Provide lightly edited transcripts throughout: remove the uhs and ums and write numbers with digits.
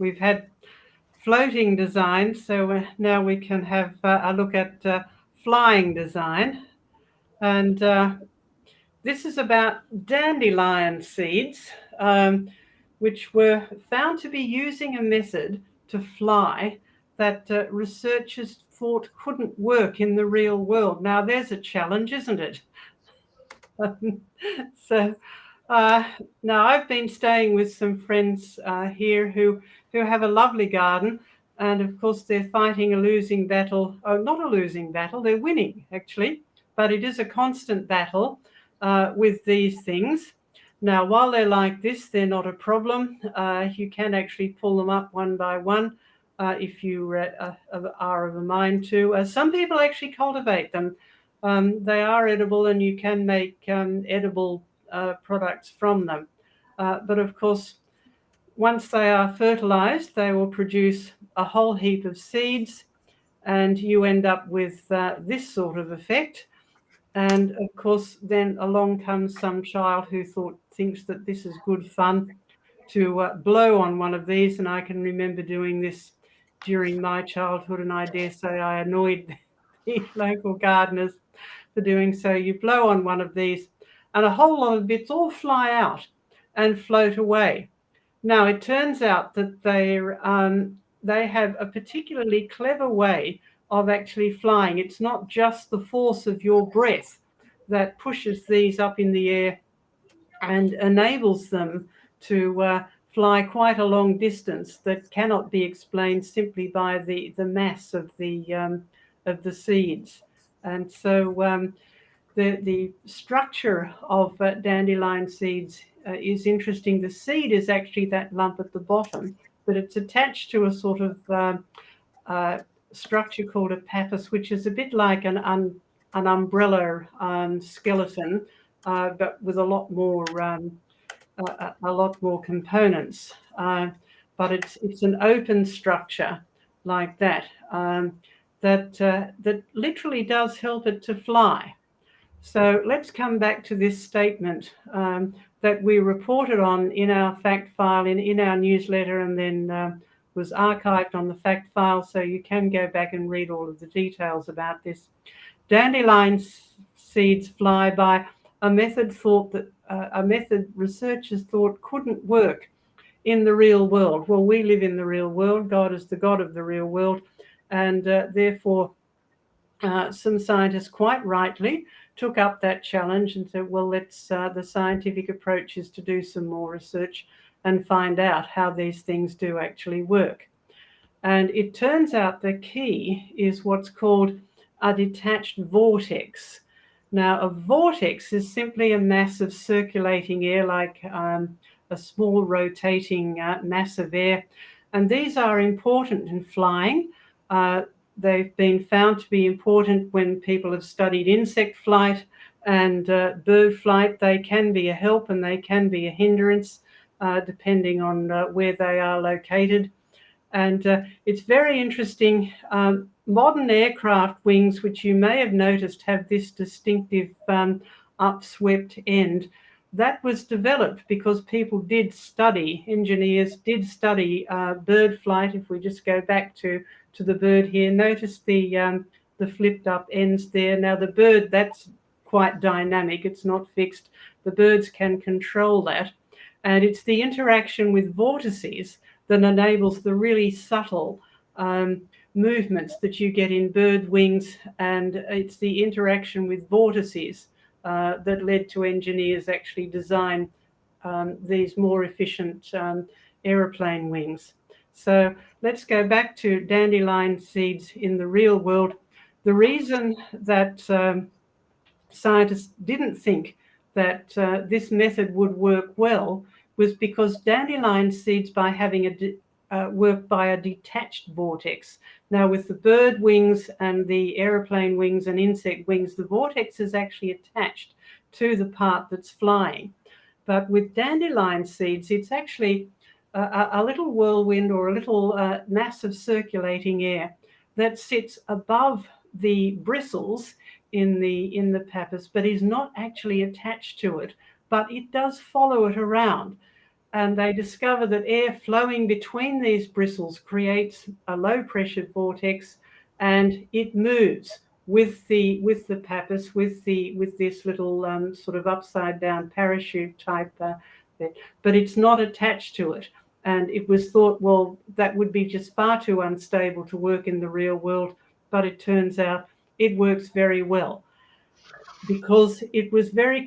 We've had floating design, so now we can have a look at flying design. And this is about dandelion seeds, which were found to be using a method to fly that researchers thought couldn't work in the real world. Now, there's a challenge, isn't it? So now I've been staying with some friends here who have a lovely garden, and of course they're fighting a losing battle. Oh, not a losing battle, they're winning actually, but it is a constant battle with these things. Now, while they're like this, they're not a problem. You can actually pull them up one by one if you are of a mind to. Some people actually cultivate them. They are edible, and you can make edible products from them. But of course, once they are fertilized, they will produce a whole heap of seeds, and you end up with this sort of effect. And of course, then along comes some child who thinks that this is good fun to blow on one of these. And I can remember doing this during my childhood, and I dare say I annoyed the local gardeners for doing so. You blow on one of these, and a whole lot of bits all fly out and float away. Now, it turns out that they have a particularly clever way of actually flying. It's not just the force of your breath that pushes these up in the air and enables them to fly quite a long distance that cannot be explained simply by the mass of the seeds. And so the structure of dandelion seeds is interesting. The seed is actually that lump at the bottom, but it's attached to a sort of structure called a pappus, which is a bit like an umbrella skeleton, but with a lot more components. But it's an open structure like that that literally does help it to fly. So let's come back to this statement that we reported on in our fact file, in our newsletter, and then was archived on the fact file, so you can go back and read all of the details about this. Dandelion seeds fly by a method researchers thought couldn't work in the real world. Well, we live in the real world. God is the God of the real world, and therefore some scientists quite rightly took up that challenge and said, well, let's the scientific approach is to do some more research and find out how these things do actually work. And it turns out the key is what's called a detached vortex. Now, a vortex is simply a mass of circulating air, like a small rotating mass of air. And these are important in flying. They've been found to be important when people have studied insect flight and bird flight. They can be a help and they can be a hindrance, depending on where they are located. And it's very interesting. Modern aircraft wings, which you may have noticed, have this distinctive upswept end. That was developed because people did study, engineers did study bird flight. If we just go back to the bird here, notice the flipped up ends there. Now the bird, that's quite dynamic. It's not fixed. The birds can control that. And it's the interaction with vortices that enables the really subtle movements that you get in bird wings. And it's the interaction with vortices that led to engineers actually design these more efficient aeroplane wings. So let's go back to dandelion seeds in the real world. The reason that scientists didn't think that this method would work well was because dandelion seeds, by having work by a detached vortex. Now, with the bird wings and the aeroplane wings and insect wings, the vortex is actually attached to the part that's flying. But with dandelion seeds, it's actually a little whirlwind or a little mass of circulating air that sits above the bristles in the pappus, but is not actually attached to it, but it does follow it around. and they discover that air flowing between these bristles creates a low pressure vortex, and it moves with the pappus, with this little sort of upside down parachute type bit, but it's not attached to it. And it was thought, well, that would be just far too unstable to work in the real world, but it turns out it works very well because it was very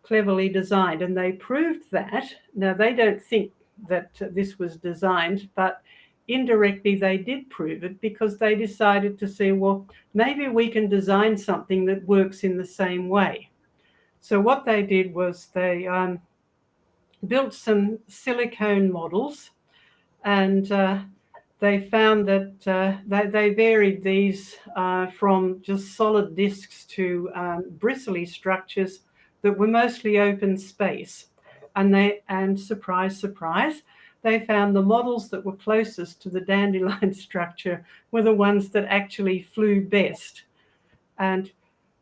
cleverly designed, and they proved that. Now, they don't think that this was designed, but indirectly they did prove it, because they decided to say, well, maybe we can design something that works in the same way. So what they did was they built some silicone models, and they found that they varied these from just solid discs to bristly structures that were mostly open space. And surprise, surprise, they found the models that were closest to the dandelion structure were the ones that actually flew best. And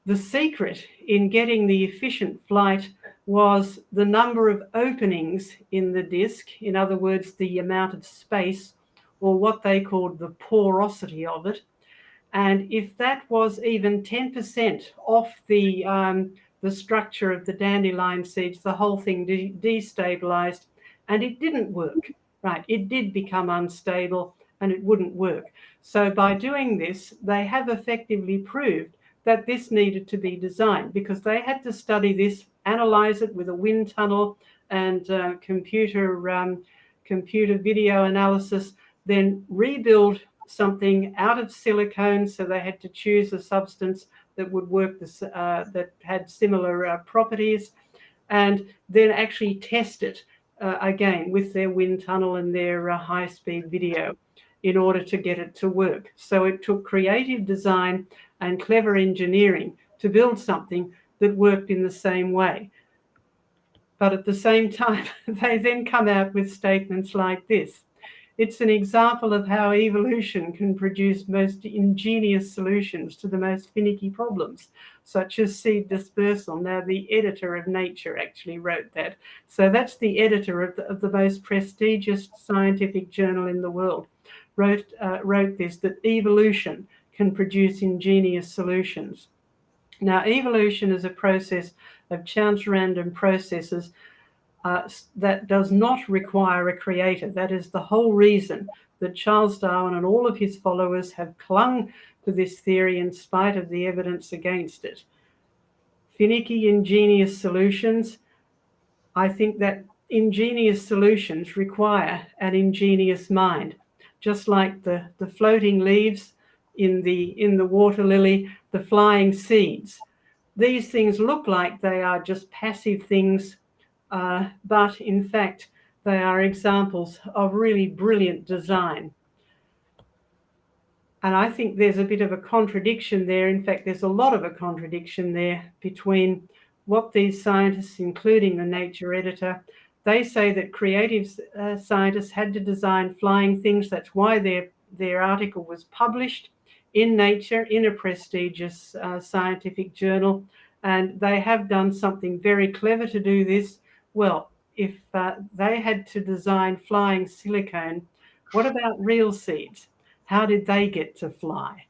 the secret in getting the efficient flight was the number of openings in the disc, in other words, the amount of space, or what they called the porosity of it. And if that was even 10% off the structure of the dandelion seeds, the whole thing destabilized, and it didn't work. Right, it did become unstable and it wouldn't work. So by doing this, they have effectively proved that this needed to be designed, because they had to study this, analyze it with a wind tunnel and computer video analysis, then rebuild something out of silicone. So they had to choose a substance that would work, that had similar properties, and then actually test it again with their wind tunnel and their high-speed video in order to get it to work. So it took creative design and clever engineering to build something that worked in the same way. But at the same time, they then come out with statements like this: it's an example of how evolution can produce most ingenious solutions to the most finicky problems, such as seed dispersal. Now, the editor of Nature actually wrote that. So that's the editor of the most prestigious scientific journal in the world, wrote this, that evolution can produce ingenious solutions. Now, evolution is a process of chance random processes that does not require a creator. That is the whole reason that Charles Darwin and all of his followers have clung to this theory in spite of the evidence against it. Finicky, ingenious solutions. I think that ingenious solutions require an ingenious mind, just like the floating leaves in the water lily, the flying seeds. These things look like they are just passive things, but in fact, they are examples of really brilliant design. And I think there's a bit of a contradiction there. In fact, there's a lot of a contradiction there between what these scientists, including the Nature editor, they say that creative scientists had to design flying things. That's why their article was published in Nature, in a prestigious scientific journal. And they have done something very clever to do this. Well, if they had to design flying silicone, what about real seeds? How did they get to fly?